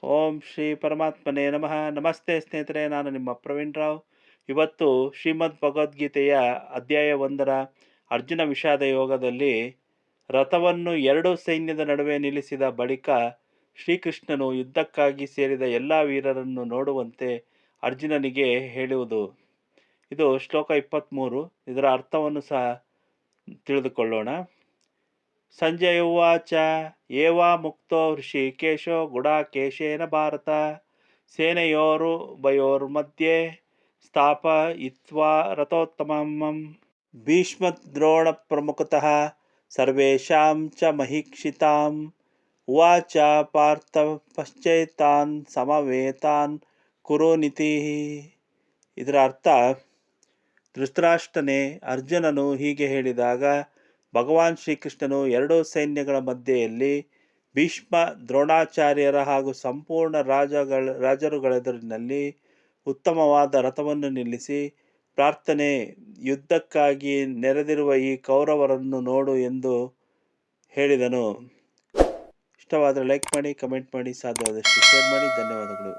ಓಂ ಶ್ರೀ ಪರಮಾತ್ಮನೇ ನಮಃ. ನಮಸ್ತೆ ಸ್ನೇಹಿತರೆ, ನಾನು ನಿಮ್ಮ ಪ್ರವೀಣ್ ರಾವ್. ಇವತ್ತು ಶ್ರೀಮದ್ ಭಗವದ್ಗೀತೆಯ ಅಧ್ಯಾಯ 1ರ ಅರ್ಜುನ ವಿಷಾದ ಯೋಗದಲ್ಲಿ ರಥವನ್ನು ಎರಡು ಸೈನ್ಯದ ನಡುವೆ ನಿಲ್ಲಿಸಿದ ಬಳಿಕ ಶ್ರೀಕೃಷ್ಣನು ಯುದ್ಧಕ್ಕಾಗಿ ಸೇರಿದ ಎಲ್ಲ ವೀರರನ್ನು ನೋಡುವಂತೆ ಅರ್ಜುನನಿಗೆ ಹೇಳುವುದು. ಇದು ಶ್ಲೋಕ 23. ಇದರ ಅರ್ಥವನ್ನು ಸಹ ತಿಳಿದುಕೊಳ್ಳೋಣ. ಸಂಜಯ ಉವಾಚ ಏವಾ ಮುಕ್ತೋ ಋಷಿಕೇಶೋ ಗುಡಾಕೇಶೇನ ಭಾರತ ಸೇನೆಯೋರುಭಯೋರ್ಮಧ್ಯೆ ಸ್ಥಾಪಯಿತ್ವಾ ರಥೋತ್ತಮಂ ಭೀಷ್ಮದ್ರೋಣ ಪ್ರಮುಖತಃ ಸರ್ವೇಷಾಂ ಚ ಮಹೀಕ್ಷಿತಾಂ ಉವಾಚ ಪಾರ್ಥ ಪಶ್ಚೇತಾನ್ ಸಮವೇತಾನ್ ಕುರುನಿತಿ. ಇದರ ಅರ್ಥ, ಧೃತರಾಷ್ಟ್ರನೇ, ಅರ್ಜುನನು ಹೀಗೆ ಹೇಳಿದಾಗ ಭಗವಾನ್ ಶ್ರೀಕೃಷ್ಣನು ಎರಡೂ ಸೈನ್ಯಗಳ ಮಧ್ಯೆಯಲ್ಲಿ ಭೀಷ್ಮ, ದ್ರೋಣಾಚಾರ್ಯರ ಹಾಗೂ ಸಂಪೂರ್ಣ ರಾಜರುಗಳೆದುರಿನಲ್ಲಿ ಉತ್ತಮವಾದ ರಥವನ್ನು ನಿಲ್ಲಿಸಿ, ಪ್ರಾರ್ಥನೆ, ಯುದ್ಧಕ್ಕಾಗಿ ನೆರೆದಿರುವ ಈ ಕೌರವರನ್ನು ನೋಡು ಎಂದು ಹೇಳಿದನು. ಇಷ್ಟವಾದರೆ ಲೈಕ್ ಮಾಡಿ, ಕಮೆಂಟ್ ಮಾಡಿ, ಸಾಧ್ಯವಾದಷ್ಟು ಶೇರ್ ಮಾಡಿ. ಧನ್ಯವಾದಗಳು.